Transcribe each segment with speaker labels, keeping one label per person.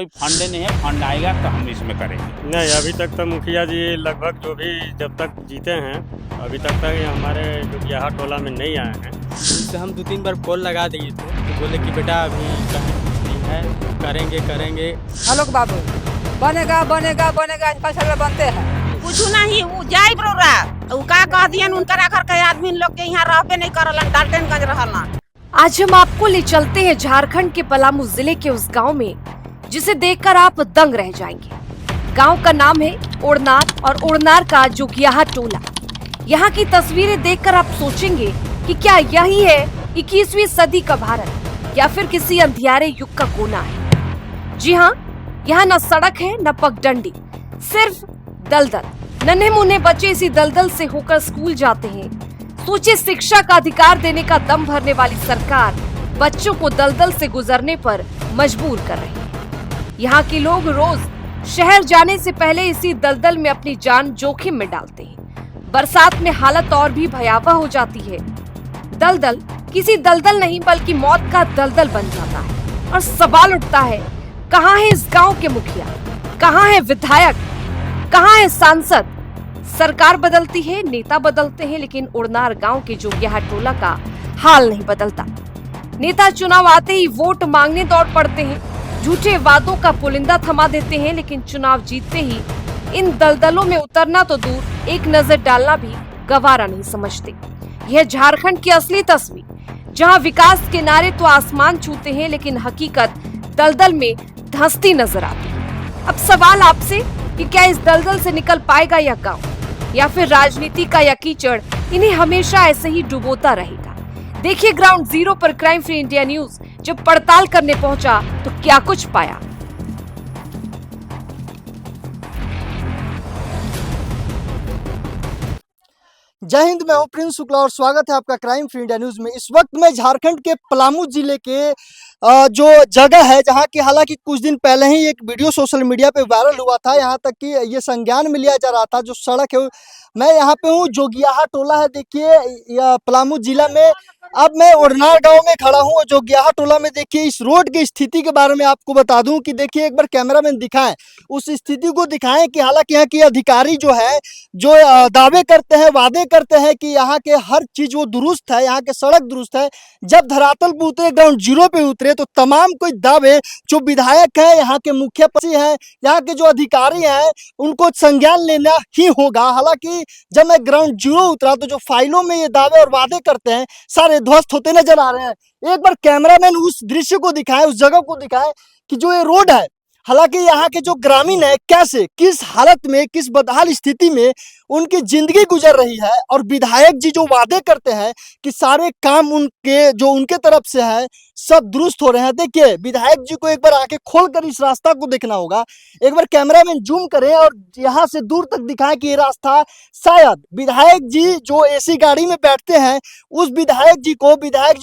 Speaker 1: कोई फंड नहीं है, फंड आएगा तो हम इसमें करेंगे।
Speaker 2: नहीं, अभी तक तो मुखिया जी लगभग जो भी जब तक जीते हैं अभी तक ये हमारे जोगियाहा टोला में नहीं आए हैं।
Speaker 3: इससे हम 2-3 बार कॉल लगा दिए थे तो बोले कि बेटा अभी कहीं कुछ नहीं है, करेंगे।
Speaker 4: आलोक बाबू बनेगा बनेगा बनेगा सगळे बनते हैं।
Speaker 5: कुछ नहीं वो जाए बरोरा उ का कह दियन उनकरा घर के आदमी लोग के यहाँ रहबे नहीं करलन, डाल्टनगंज रहलन।
Speaker 6: आज हम आपको ले चलते हैं झारखंड के पलामू जिले के उस गांव में जिसे देखकर आप दंग रह जाएंगे। गांव का नाम है उड़नार और उड़नार का जोगियाहा टोला। यहाँ की तस्वीरें देखकर आप सोचेंगे कि क्या यही है 21वीं सदी का भारत या फिर किसी अंधियारे युग का कोना है। जी हाँ, यहाँ न सड़क है न पगडंडी, सिर्फ दलदल। नन्हे मुन्ने बच्चे इसी दलदल से होकर स्कूल जाते हैं। सोचिए, शिक्षा का अधिकार देने का दम भरने वाली सरकार बच्चों को दलदल से गुजरने पर मजबूर कर रही है। यहाँ के लोग रोज शहर जाने से पहले इसी दलदल में अपनी जान जोखिम में डालते हैं। बरसात में हालत और भी भयावह हो जाती है। दलदल किसी दलदल नहीं बल्कि मौत का दलदल बन जाता है। और सवाल उठता है, कहाँ है इस गांव के मुखिया, कहाँ है विधायक, कहाँ है सांसद। सरकार बदलती है, नेता बदलते हैं, लेकिन उड़नार गांव के जोगियाहा टोला का हाल नहीं बदलता। नेता चुनाव आते ही वोट मांगने दौड़ पड़ते हैं, झूठे वादों का पुलिंदा थमा देते हैं, लेकिन चुनाव जीतते ही इन दलदलों में उतरना तो दूर, एक नजर डालना भी गवारा नहीं समझते। यह झारखंड की असली तस्वीर, जहां विकास के नारे तो आसमान छूते हैं लेकिन हकीकत दलदल में धंसती नजर आती है। अब सवाल आपसे कि क्या इस दलदल से निकल पाएगा यह गांव, या फिर राजनीति का यह कीचड़ इन्हें हमेशा ऐसे ही डुबोता रहेगा। देखिए ग्राउंड जीरो पर क्राइम फ्री इंडिया न्यूज जब पड़ताल करने पहुंचा तो क्या कुछ पाया।
Speaker 7: जय हिंद, मैं हूं प्रिंस शुक्ला और स्वागत है आपका क्राइम फ्री इंडिया न्यूज में। इस वक्त मैं झारखंड के पलामू जिले के जो जगह है जहां की हालांकि कुछ दिन पहले ही एक वीडियो सोशल मीडिया पे वायरल हुआ था, यहां तक कि ये संज्ञान में लिया जा रहा था। जो सड़क है मैं यहाँ पे हूँ, जोगियाहा टोला है, देखिए पलामू जिला में। अब मैं उड़नार गांव में खड़ा हूँ जोगियाहा टोला में। देखिए इस रोड की स्थिति के बारे में आपको बता दूं कि देखिए एक बार कैमरामैन दिखाएं, उस स्थिति को दिखाएं कि हालांकि यहाँ के अधिकारी जो है जो दावे करते हैं, वादे करते हैं कि यहाँ के हर चीज वो दुरुस्त है, यहाँ के सड़क दुरुस्त है। जब धरातल पे उतरे, ग्राउंड जीरो पे उतरे तो तमाम कोई दावे जो विधायक है, यहाँ के मुख्य पति हैं, यहाँ के जो अधिकारी हैं, उनको संज्ञान लेना ही होगा। हालांकि जब मैं ग्राउंड जीरो उतरा तो जो फाइलों में ये दावे और वादे करते हैं सारे ध्वस्त होते नजर आ रहे हैं। एक बार कैमरामैन उस दृश्य को दिखाए, उस जगह को दिखाए कि जो ये रोड है, हालांकि यहाँ के जो ग्रामीण है कैसे, किस हालत में, किस बदहाल स्थिति में उनकी जिंदगी गुजर रही है। और विधायक जी जो वादे करते हैं कि सारे काम उनके जो उनके तरफ से है सब दुरुस्त हो रहे हैं। देखिए विधायक जी को एक बार आके खोलकर इस रास्ता को देखना होगा। एक बार कैमरामैन जूम करें और यहाँ से दूर तक दिखाएं कि ये रास्ता शायद विधायक जी जो एसी गाड़ी में बैठते हैं उस विधायक जी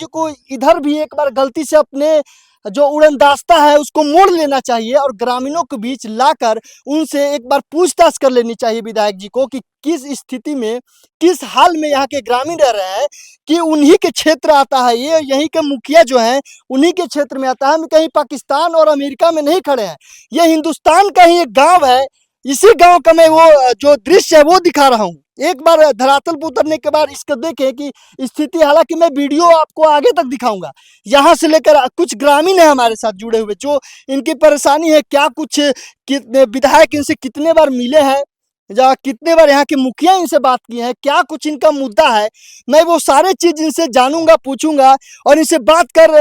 Speaker 7: को इधर भी एक बार गलती से अपने जो उड़नदास्ता है उसको मोड़ लेना चाहिए और ग्रामीणों के बीच लाकर उनसे एक बार पूछताछ कर लेनी चाहिए विधायक जी को कि किस स्थिति में, किस हाल में यहाँ के ग्रामीण रह रहे हैं। कि उन्हीं के क्षेत्र आता है ये, यहीं के मुखिया जो हैं उन्हीं के क्षेत्र में आता है। हम कहीं पाकिस्तान और अमेरिका में नहीं खड़े हैं, ये हिंदुस्तान का ही एक गाँव है। इसी गाँव का मैं वो जो दृश्य है वो दिखा रहा हूँ। एक बार धरातल पर उतरने के बाद इसको देखें कि स्थिति, हालांकि मैं वीडियो आपको आगे तक दिखाऊंगा। यहाँ से लेकर कुछ ग्रामीण है हमारे साथ जुड़े हुए जो इनकी परेशानी है, क्या कुछ कितने विधायक इनसे कितने बार मिले हैं, या कितने बार यहाँ के मुखिया इनसे बात की है, क्या कुछ इनका मुद्दा है। मैं वो सारे चीज इनसे जानूंगा, पूछूंगा और इनसे बात कर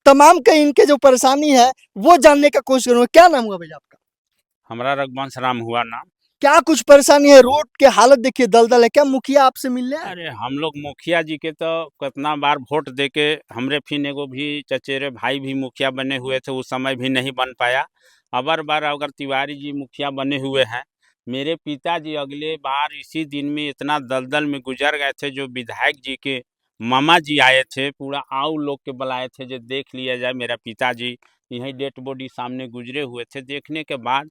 Speaker 7: तमाम के इनके जो परेशानी है वो जानने का कोशिश करूंगा। क्या नाम हुआ भैया आपका?
Speaker 1: हमारा रघुवंश राम हुआ नाम।
Speaker 7: क्या कुछ परेशानी है? रोड के हालत देखिए, दलदल है। क्या मुखिया आपसे मिलने आए?
Speaker 1: अरे हम लोग मुखिया जी के तो कितना बार वोट दे के, हमरे फिर एगो भी चचेरे भाई भी मुखिया बने हुए थे, उस समय भी नहीं बन पाया। अबर बार अगर तिवारी जी मुखिया बने हुए हैं। मेरे पिताजी अगले बार इसी दिन में इतना दलदल में गुजर गए थे, जो विधायक जी के मामा जी आए थे, पूरा आउ लोग के बुलाए थे जो देख लिया जाए। मेरा पिताजी यहीं डेड बॉडी सामने गुजरे हुए थे। देखने के बाद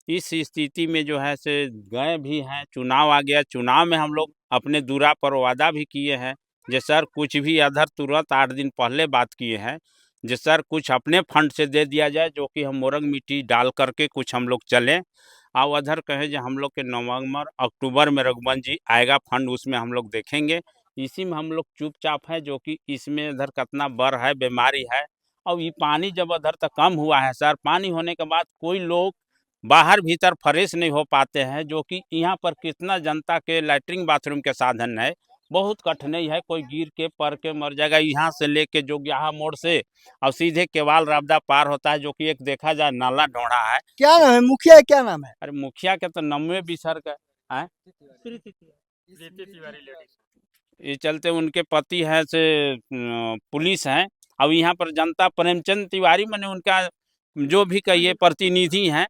Speaker 1: इस स्थिति में जो है से गए भी हैं। चुनाव आ गया, चुनाव में हम लोग अपने दूरा पर वादा भी किए हैं, जे सर कुछ भी अधर तुरंत 8 दिन पहले बात किए हैं जो सर कुछ अपने फंड से दे दिया जाए, जो कि हम मोरंग मिट्टी डाल करके कुछ हम लोग चलें। और उधर कहे जो हम लोग के नवंबर अक्टूबर में रघुवंश जी आएगा फंड, उसमें हम लोग देखेंगे। इसी में हम लोग चुपचाप है, जो कि इसमें इधर कितना बर है, बीमारी है। और ये पानी जब उधर तक कम हुआ है सर, पानी होने के बाद कोई लोग बाहर भीतर फ्रेश नहीं हो पाते हैं, जो कि यहाँ पर कितना जनता के लैट्रिन बाथरूम के साधन है, बहुत कठिनाई है। कोई गिर के पड़ के मर जाएगा, यहाँ से लेके जोगियाहा मोड़ से और सीधे केवाल रावदा पार होता है, जो कि एक देखा जाए नाला ढोढ़ा है।
Speaker 7: क्या नाम है मुखिया, क्या नाम है?
Speaker 1: अरे मुखिया के तो नम्बे बिसर गए हैं। ये चलते उनके पति है से पुलिस हैं। अब यहाँ पर जनता प्रेमचंद तिवारी मैंने उनका जो भी कहिए प्रतिनिधि हैं।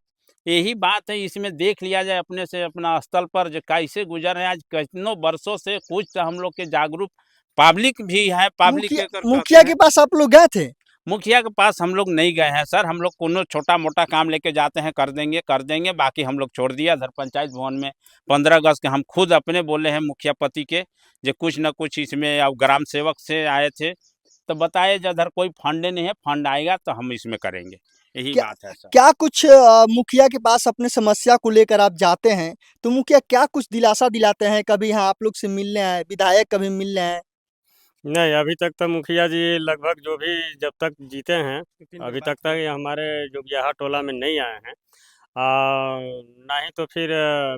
Speaker 1: यही बात है, इसमें देख लिया जाए अपने से अपना स्थल पर जो कैसे गुजर रहे हैं। आज कितनों वर्षों से कुछ तो हम लोग के जागरूक पब्लिक भी है, पब्लिक
Speaker 7: मुखिया के पास आप लोग गए थे?
Speaker 1: मुखिया के पास हम लोग नहीं गए हैं सर। हम लोग कोनो छोटा मोटा काम लेके जाते हैं, कर देंगे, बाकी हम लोग छोड़ दिया। इधर पंचायत भवन में 15 अगस्त के हम खुद अपने बोले हैं मुखिया पति के, जो कुछ न कुछ इसमें। अब ग्राम सेवक से आए थे तो बताए जो इधर कोई फंड नहीं है, फंड आएगा तो हम इसमें करेंगे, यही बात है सर।
Speaker 7: क्या कुछ मुखिया के पास अपने समस्या को लेकर आप जाते हैं तो मुखिया क्या कुछ दिलासा दिलाते हैं? कभी यहाँ आप लोग से मिलने आए, विधायक कभी मिलने आए?
Speaker 2: नहीं, अभी तक तो मुखिया जी लगभग जो भी जब तक जीते हैं अभी तक ये हमारे जोगियाहा टोला में नहीं आए हैं। ना ही तो फिर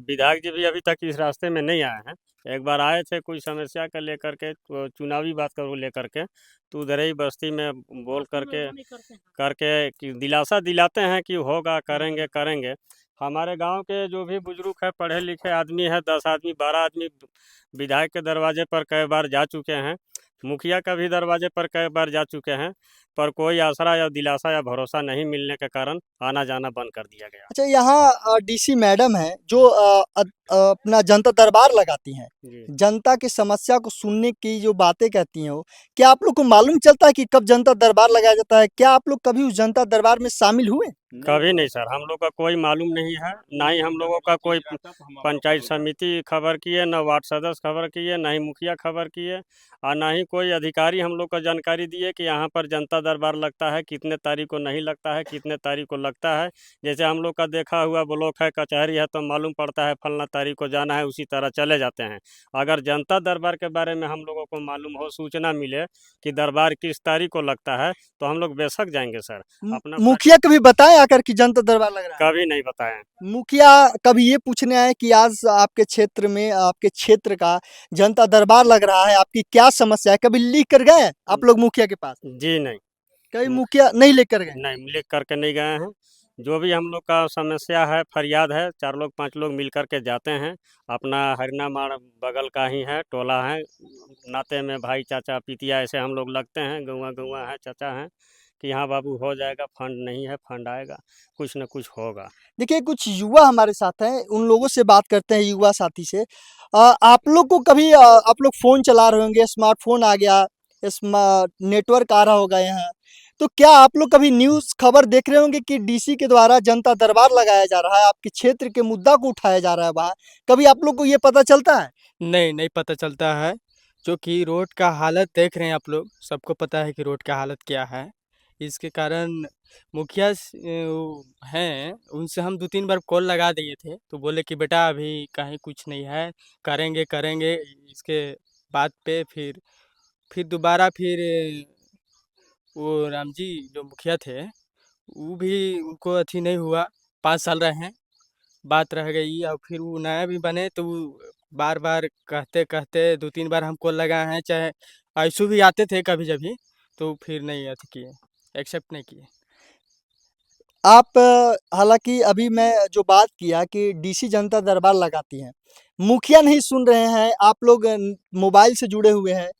Speaker 2: विधायक जी भी अभी तक इस रास्ते में नहीं आए हैं। एक बार आए थे कुछ समस्या का लेकर के, तो चुनावी बात को लेकर के, तो उधर ही बस्ती में बोल करके कि दिलासा दिलाते हैं कि होगा, करेंगे। हमारे गांव के जो भी बुजुर्ग है, पढ़े लिखे आदमी है, 10 आदमी 12 आदमी विधायक के दरवाजे पर कई बार जा चुके हैं, मुखिया का भी दरवाजे पर कई बार जा चुके हैं, पर कोई आसरा या दिलासा या भरोसा नहीं मिलने के कारण आना जाना बंद कर दिया गया।
Speaker 7: अच्छा, यहाँ डीसी मैडम है जो अपना जनता दरबार लगाती हैं,
Speaker 2: जी।
Speaker 7: जनता की समस्या को सुनने की जो बातें कहती हैं वो, क्या आप लोग को मालूम चलता है कि कब जनता दरबार लगाया जाता है? क्या आप लोग कभी उस जनता दरबार में शामिल हुए?
Speaker 2: कभी नहीं सर, हम लोग का कोई मालूम नहीं है, ना ही हम लोगों का कोई पंचायत समिति खबर किए, न वार्ड सदस्य खबर किए, ना ही मुखिया खबर किए, और ना ही कोई अधिकारी हम लोग को जानकारी दिए कि यहाँ पर जनता दरबार लगता है, कितने तारीख को नहीं लगता है, कितने तारीख को लगता है। जैसे हम लोग का देखा हुआ ब्लॉक है, कचहरी है, तो मालूम पड़ता है फलना तारीख को जाना है, उसी तरह चले जाते हैं। अगर जनता दरबार के बारे में हम लोगों को मालूम हो, सूचना मिले कि दरबार किस तारीख को लगता है, तो हम लोग बेशक जाएंगे सर। अपना
Speaker 7: मुखिया कभी बताए आकर कि जनता दरबार लग रहा है?
Speaker 2: कभी नहीं बताए।
Speaker 7: मुखिया कभी ये पूछने आए कि आज आपके क्षेत्र में, आपके क्षेत्र का जनता दरबार लग रहा है, आपकी क्या समस्या है? कभी लिख कर गए आप लोग मुखिया के पास?
Speaker 2: जी नहीं,
Speaker 7: कभी मुखिया नहीं लेकर गए?
Speaker 2: नहीं लिख करके नहीं गए हैं। जो भी हम लोग का समस्या है, फरियाद है, 4 लोग 5 लोग मिल कर के जाते हैं। अपना हरिना माड़ बगल का ही है, टोला है, नाते में भाई चाचा पितिया ऐसे हम लोग लगते हैं, गौवा है, चाचा हैं कि हाँ बाबू हो जाएगा, फंड नहीं है, फंड आएगा, कुछ न कुछ होगा।
Speaker 7: देखिए, कुछ युवा हमारे साथ हैं, उन लोगों से बात करते हैं, युवा साथी से। आप लोग को कभी आप लोग फ़ोन चला रहे होंगे, स्मार्टफोन आ गया, नेटवर्क आ रहा होगा यहाँ, तो क्या आप लोग कभी न्यूज़ खबर देख रहे होंगे कि डीसी के द्वारा जनता दरबार लगाया जा रहा है, आपके क्षेत्र के मुद्दा को उठाया जा रहा है वहाँ? कभी आप लोग को ये पता चलता है?
Speaker 3: नहीं पता चलता है, जो कि रोड का हालत देख रहे हैं आप लोग, सबको पता है कि रोड का हालत क्या है। इसके कारण मुखिया हैं, उनसे हम 2-3 बार कॉल लगा दिए थे, तो बोले कि बेटा अभी कहीं कुछ नहीं है, करेंगे। इसके बाद पे फिर दोबारा वो राम जी जो मुखिया थे, वो भी उनको अथी नहीं हुआ, 5 साल रहे हैं, बात रह गई। और फिर वो नया भी बने तो बार-बार कहते 2-3 बार हम कॉल लगाए हैं, चाहे आइसू भी आते थे कभी-कभी, तो फिर नहीं अथी किए, एक्सेप्ट नहीं किए।
Speaker 7: आप हालाँकि अभी मैं जो बात किया कि डीसी जनता दरबार लगाती है, मुखिया नहीं सुन रहे हैं, आप लोग मोबाइल से जुड़े हुए हैं,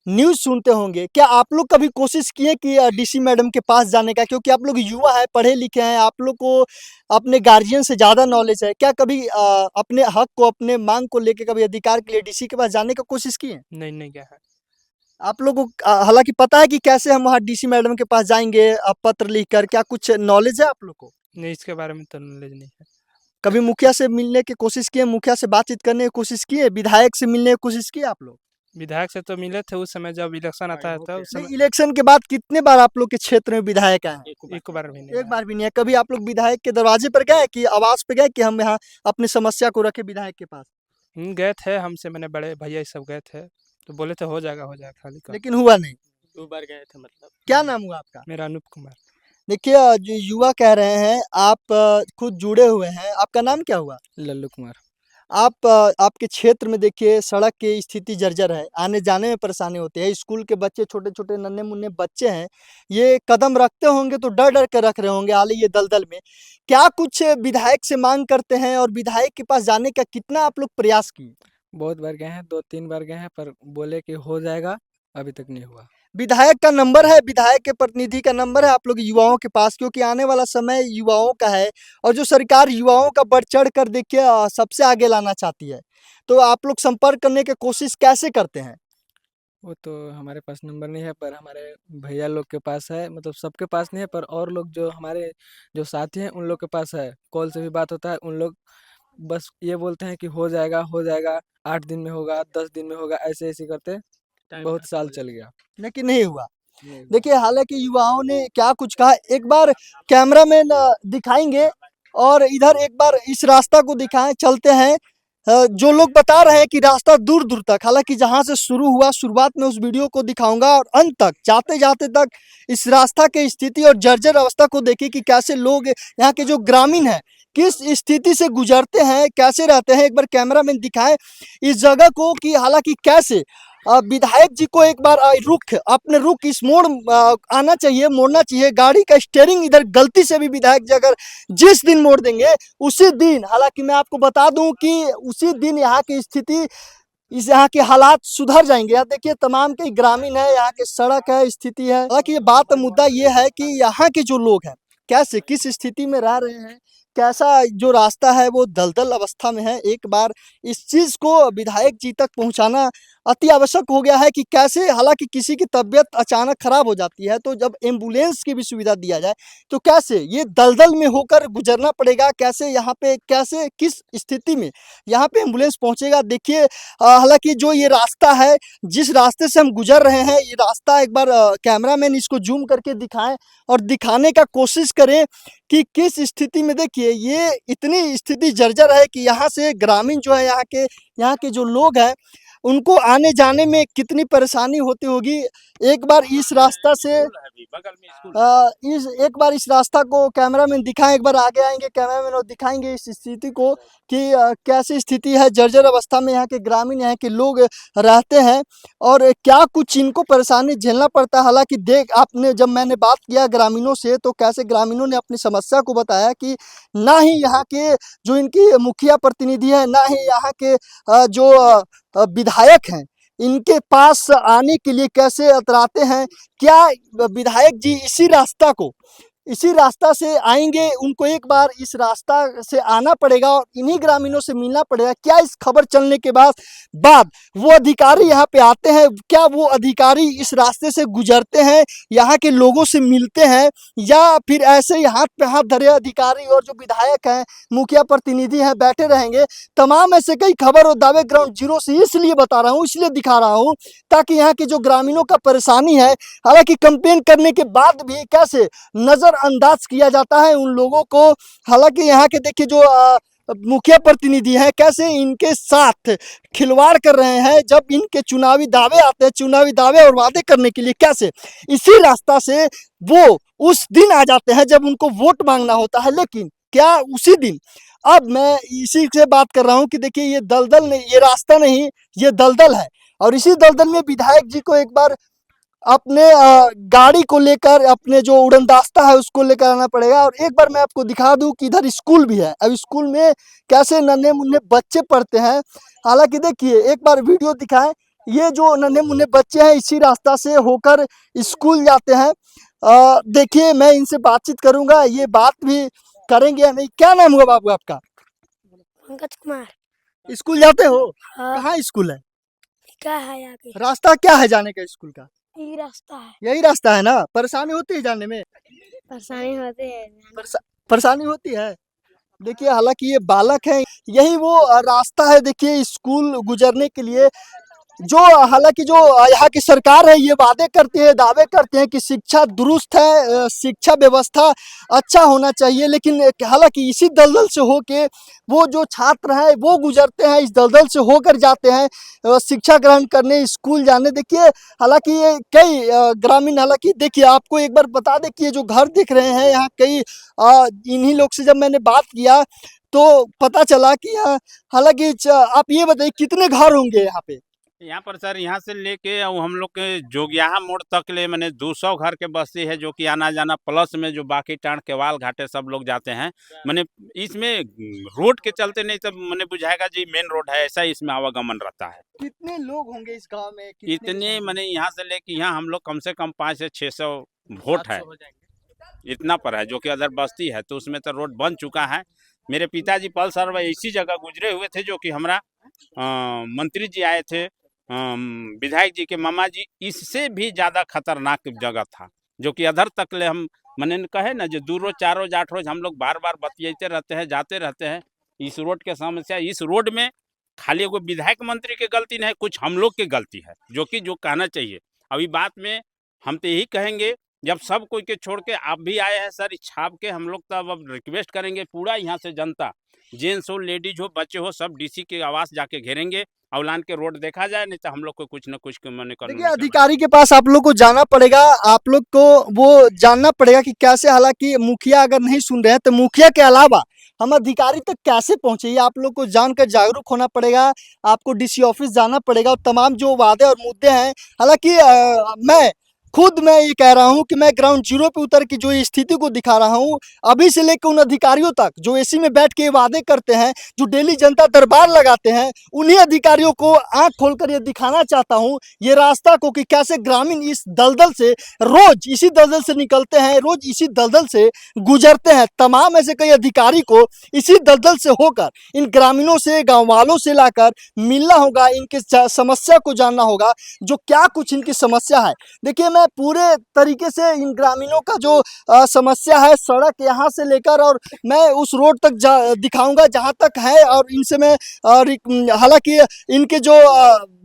Speaker 7: न्यूज़ सुनते होंगे। क्या आप लोग कभी कोशिश किए कि डीसी मैडम के पास जाने का? क्योंकि आप लोग युवा हैं, पढ़े लिखे हैं, आप लोग को अपने गार्जियन से ज़्यादा नॉलेज है। क्या कभी अपने हक को, अपने मांग को लेके कभी अधिकार के लिए डीसी के पास जाने का कोशिश किए?
Speaker 3: नहीं क्या है।
Speaker 7: आप लोगों को हालाँकि पता है कि कैसे हम वहाँ डीसी मैडम के पास जाएँगे पत्र लिखकर, क्या कुछ नॉलेज है आप लोग को?
Speaker 3: नहीं, इसके बारे में तो नॉलेज नहीं है।
Speaker 7: कभी मुखिया से मिलने की कोशिश किए, मुखिया से बातचीत करने की कोशिश किए, विधायक से मिलने की कोशिश किए आप लोग?
Speaker 8: विधायक से तो मिले थे उस समय जब इलेक्शन आता है तब, उस
Speaker 7: नहीं,
Speaker 8: समय
Speaker 7: इलेक्शन के बाद कितने बार आप लोग के क्षेत्र में विधायक आए हैं?
Speaker 8: एक बार भी नहीं
Speaker 7: एक बार भी नहीं है। कभी आप लोग विधायक के दरवाजे पर गए कि आवास पे गए कि हम यहाँ अपनी समस्या को रखे विधायक के पास?
Speaker 8: गए थे, हमसे मैंने बड़े भैया ये सब गए थे, तो बोले थे हो जाएगा खाली का।
Speaker 7: लेकिन हुआ नहीं।
Speaker 3: 2 बार गए थे मतलब।
Speaker 7: क्या नाम हुआ आपका?
Speaker 8: मेरा अनूप कुमार।
Speaker 7: देखिए जो युवा कह रहे हैं, आप खुद जुड़े हुए हैं, आपका नाम क्या हुआ?
Speaker 3: लल्लू कुमार।
Speaker 7: आप आपके क्षेत्र में देखिए सड़क की स्थिति जर्जर है, आने जाने में परेशानी होती है, स्कूल के बच्चे छोटे-छोटे नन्हे-मुन्ने बच्चे हैं, ये कदम रखते होंगे तो डर-डर के रख रहे होंगे हाल ही ये दलदल में। क्या कुछ विधायक से माँग करते हैं और विधायक के पास जाने का कितना आप लोग प्रयास किए?
Speaker 3: बहुत बार गए हैं, 2-3 बार गए हैं, पर बोले कि हो जाएगा, अभी तक नहीं हुआ।
Speaker 7: विधायक का नंबर है, विधायक के प्रतिनिधि का नंबर है आप लोग युवाओं के पास? क्योंकि आने वाला समय युवाओं का है और जो सरकार युवाओं का बढ़ चढ़ कर देखिए सबसे आगे लाना चाहती है। तो आप लोग संपर्क करने की कोशिश कैसे करते हैं?
Speaker 3: वो तो हमारे पास नंबर नहीं है, पर हमारे भैया लोग के पास है, मतलब सबके पास नहीं है, पर और लोग जो हमारे जो साथी हैं उन लोग के पास है। कॉल से भी बात होता है, उन लोग बस ये बोलते हैं कि हो जाएगा, 8 दिन में होगा, 10 दिन में होगा, ऐसे-ऐसे करते बहुत साल चल गया।
Speaker 7: लेकिन नहीं हुआ।
Speaker 3: नहीं हुआ।
Speaker 7: देखिए हालाँकि युवाओं ने क्या कुछ कहा, एक बार कैमरामैन दिखाएँगे और इधर एक बार इस रास्ता को दिखाएँ, चलते हैं। जो लोग बता रहे हैं कि रास्ता दूर-दूर तक, हालाँकि जहाँ से शुरू हुआ शुरुआत में उस वीडियो को दिखाऊँगा और अंत तक, जाते-जाते तक इस रास्ता की स्थिति और जर्जर अवस्था को देखिए कि कैसे लोग यहाँ के जो ग्रामीण हैं, किस स्थिति से गुजरते हैं, कैसे रहते हैं। एक बार कैमरामैन दिखाएँ इस जगह को कि हालाँकि कैसे विधायक जी को एक बार अपने रुख इस मोड़ आना चाहिए, मोड़ना चाहिए। गाड़ी का स्टीयरिंग इधर गलती से भी विधायक जी अगर जिस दिन मोड़ देंगे, उसी दिन, हालाँकि मैं आपको बता दूँ कि उसी दिन यहाँ की स्थिति, इस यहाँ के हालात सुधर जाएँगे। आप देखिए तमाम कई ग्रामीण है, यहाँ की सड़क है, स्थिति है। हालाँकि ये बात मुद्दा ये है कि यहाँ के जो लोग हैं, कैसे किस स्थिति में रह रहे हैं, कैसा जो रास्ता है वो दलदल अवस्था में है। एक बार इस चीज़ को विधायक जी तक पहुँचाना अति आवश्यक हो गया है कि कैसे, हालाँकि किसी की तबीयत अचानक खराब हो जाती है, तो जब एम्बुलेंस की भी सुविधा दिया जाए, तो कैसे ये दलदल में होकर गुजरना पड़ेगा, कैसे यहाँ पे कैसे किस स्थिति में यहाँ पे एम्बुलेंस पहुँचेगा। देखिए हालाँकि जो ये रास्ता है, जिस रास्ते से हम गुजर रहे हैं, ये रास्ता एक बार कैमरामैन इसको ज़ूम करके दिखाएँ और दिखाने का कोशिश करें कि किस स्थिति में। देखिए ये इतनी स्थिति जर्जर है कि यहाँ से ग्रामीण जो है, यहाँ के जो लोग हैं, उनको आने-जाने में कितनी परेशानी होती होगी। एक बार इस रास्ता से एक बार इस रास्ता को कैमरामैन दिखाएँ, एक बार आगे आएँगे कैमरामैन और दिखाएँगे इस स्थिति को कि कैसी स्थिति है, जर्जर अवस्था में यहाँ के ग्रामीण, यहाँ के लोग रहते हैं और क्या कुछ इनको परेशानी झेलना पड़ता है। हालाँकि आपने जब मैंने बात किया ग्रामीणों से, तो कैसे ग्रामीणों ने अपनी समस्या को बताया कि ना ही यहाँ के जो इनकी मुखिया प्रतिनिधि है, ना ही यहाँ के जो विधायक हैं, इनके पास आने के लिए कैसे अतराते हैं। क्या विधायक जी इसी रास्ता से आएँगे, उनको एक बार इस रास्ता से आना पड़ेगा और इन्हीं ग्रामीणों से मिलना पड़ेगा। क्या इस खबर चलने के बाद वो अधिकारी यहाँ पे आते हैं, क्या वो अधिकारी इस रास्ते से गुजरते हैं, यहाँ के लोगों से मिलते हैं, या फिर ऐसे ही हाथ पे हाथ धरे अधिकारी और जो विधायक हैं, मुखिया प्रतिनिधि हैं, बैठे रहेंगे। तमाम ऐसे कई खबर और दावे ग्राउंड जीरो से इसलिए बता रहा हूँ, इसलिए दिखा रहा हूँ ताकि यहाँ के जो ग्रामीणों का परेशानी है, हालाँकि कंप्लेन करने के बाद भी कैसे नज़रअंदाज किया जाता है उन लोगों को। हालाँकि यहाँ के देखिए जो मुखिया प्रतिनिधि हैं, कैसे इनके साथ खिलवाड़ कर रहे हैं। जब इनके चुनावी दावे आते हैं, चुनावी दावे और वादे करने के लिए कैसे इसी रास्ता से वो उस दिन आ जाते हैं जब उनको वोट मांगना होता है। लेकिन क्या उसी दिन, अब मैं इसी से बात कर रहा हूँ कि देखिए ये दलदल नहीं, ये रास्ता नहीं, ये दलदल है और इसी दलदल में विधायक जी को एक बार अपने गाड़ी को लेकर, अपने जो उड़नदस्ता है उसको लेकर आना पड़ेगा। और एक बार मैं आपको दिखा दूं कि इधर स्कूल भी है। अब स्कूल में कैसे नन्हे-मुन्ने बच्चे पढ़ते हैं। हालाँकि देखिए एक बार वीडियो दिखाएँ, ये जो नन्हे-मुन्ने बच्चे हैं इसी रास्ता से होकर स्कूल जाते हैं। देखिए मैं इनसे बातचीत करूँगा, ये बात भी करेंगे या नहीं। क्या नाम हुआ बाबू आपका?
Speaker 9: पंकज कुमार।
Speaker 7: स्कूल जाते हो?
Speaker 9: हाँ।
Speaker 7: कहाँ स्कूल है?
Speaker 9: क्या है यहाँ के?
Speaker 7: रास्ता क्या है जाने का स्कूल का?
Speaker 9: यही रास्ता है।
Speaker 7: यही रास्ता है ना? परेशानी होती है जाने में?
Speaker 9: परेशानी होती है।
Speaker 7: परेशानी होती है। देखिए हालाँकि ये बालक हैं, यही वो रास्ता है देखिए स्कूल गुजरने के लिए। जो हालांकि जो यहाँ की सरकार है ये वादे करती है, दावे करते हैं कि शिक्षा दुरुस्त है, शिक्षा व्यवस्था अच्छा होना चाहिए, लेकिन हालांकि इसी दलदल से होके वो जो छात्र हैं वो गुजरते हैं, इस दलदल से होकर जाते हैं शिक्षा ग्रहण करने, स्कूल जाने। देखिए हालांकि ये कई ग्रामीण, हालांकि देखिए आपको एक बार बता दें कि ये जो घर दिख रहे हैं यहाँ कई इन्हीं लोग से जब मैंने बात किया तो पता चला कि हालांकि आप ये बताइए कितने घर होंगे यहाँ पे?
Speaker 1: यहाँ पर सर, यहाँ से लेके और हम लोग के जोगियाहा मोड़ तक ले मैंने 200 घर के बस्ती है, जो कि आना जाना प्लस में जो बाकी टाण केवाल घाटे सब लोग जाते हैं। मैंने इसमें रोड के चलते नहीं, तब मैंने बुझाएगा जी मेन रोड है, ऐसा इसमें आवागमन रहता है।
Speaker 7: कितने लोग होंगे इस गांव में?
Speaker 1: इतने मैंने यहाँ से लेके यहाँ हम लोग कम से कम 500 से 600 वोट है, इतना पर है, जो कि अदर बस्ती है तो उसमें तो रोड बन चुका है। मेरे पिताजी पल सर इसी जगह गुजरे हुए थे, जो कि हमारा मंत्री जी आए थे, विधायक जी के मामा जी, इससे भी ज़्यादा खतरनाक जगह था, जो कि अधर तक ले हम मैंने कहे ना, जो 2 रोज 4 रोज 8 रोज हम लोग बार बार बतियाते रहते हैं, जाते रहते हैं। इस रोड के समस्या, इस रोड में खाली एगो विधायक मंत्री की गलती नहीं, कुछ हम लोग की गलती है, जो कि जो कहना चाहिए। अभी बात में हम तो यही कहेंगे, जब सब कोई के छोड़ के आप भी आए हैं सर, छाप के हम लोग तब अब रिक्वेस्ट करेंगे पूरा यहाँ से जनता, जेंट्स हो, लेडीज हो, बच्चे हो, सब डीसी के आवास जाके घेरेंगे, अवलान के रोड देखा जाए, नहीं तो हम लोग को कुछ न कुछ मैंने
Speaker 7: देखिए अधिकारी के पास आप लोग को जाना पड़ेगा, आप लोग को वो जानना पड़ेगा कि कैसे, हालांकि मुखिया अगर नहीं सुन रहे हैं तो मुखिया के अलावा हम अधिकारी तक कैसे पहुंचे, ये आप लोग को जानकर जागरूक होना पड़ेगा। आपको डीसी ऑफिस जाना पड़ेगा और तमाम जो वादे और मुद्दे हैं, हालांकि मैं ये कह रहा हूं कि मैं ग्राउंड जीरो पे उतर के जो स्थिति को दिखा रहा हूं, अभी से लेकर उन अधिकारियों तक जो एसी में बैठ के वादे करते हैं, जो डेली जनता दरबार लगाते हैं, उन्हीं अधिकारियों को आंख खोलकर ये दिखाना चाहता हूं ये रास्ता को, कि कैसे ग्रामीण इस दलदल से रोज इसी दलदल से निकलते हैं, रोज इसी दलदल से गुजरते हैं। तमाम ऐसे कई अधिकारी को इसी दलदल से होकर इन ग्रामीणों से, गाँव वालों से लाकर मिलना होगा, इनके समस्या को जानना होगा, जो क्या कुछ इनकी समस्या है। देखिए मैं पूरे तरीके से इन ग्रामीणों का जो समस्या है, सड़क यहाँ से लेकर और मैं उस रोड तक दिखाऊंगा जहाँ तक है, और इनसे मैं हालांकि इनके जो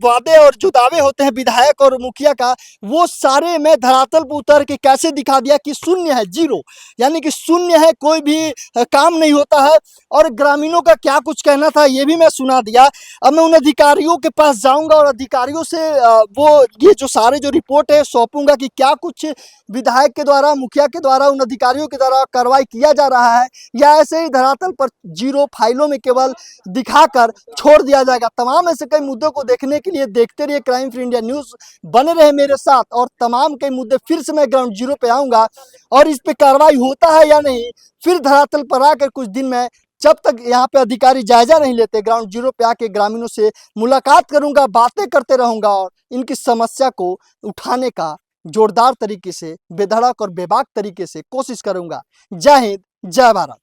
Speaker 7: वादे और जो दावे होते हैं विधायक और मुखिया का, वो सारे मैं धरातल पर उतर के कैसे दिखा दिया कि शून्य है, जीरो, यानी कि शून्य है, कोई भी काम नहीं होता है। और ग्रामीणों का क्या कुछ कहना था ये भी मैं सुना दिया। अब मैं उन अधिकारियों के पास जाऊंगा और अधिकारियों से वो ये जो सारे जो रिपोर्ट है सौंपूंगा कि क्या कुछ विधायक के द्वारा, मुखिया के द्वारा, उन अधिकारियों के द्वारा कार्रवाई किया जा रहा है, या ऐसे ही धरातल पर जीरो फाइलों में केवल दिखाकर छोड़ दिया जाएगा। तमाम ऐसे कई मुद्दों को देखने के लिए देखते रहिए क्राइम फ्री इंडिया न्यूज़, बने रहे मेरे साथ, और तमाम कई मुद्दे फिर से मैं ग्राउंड जीरो पे आऊँगा और इस पे कार्रवाई होता है या नहीं, फिर धरातल पर आकर कुछ दिन में, जब तक यहाँ पे अधिकारी जायजा नहीं लेते, ग्राउंड जीरो पे आके ग्रामीणों से मुलाकात करूंगा, बातें करते रहूंगा और इनकी समस्या को उठाने का जोरदार तरीके से, बेधड़क और बेबाक तरीके से कोशिश करूंगा। जय हिंद, जय भारत।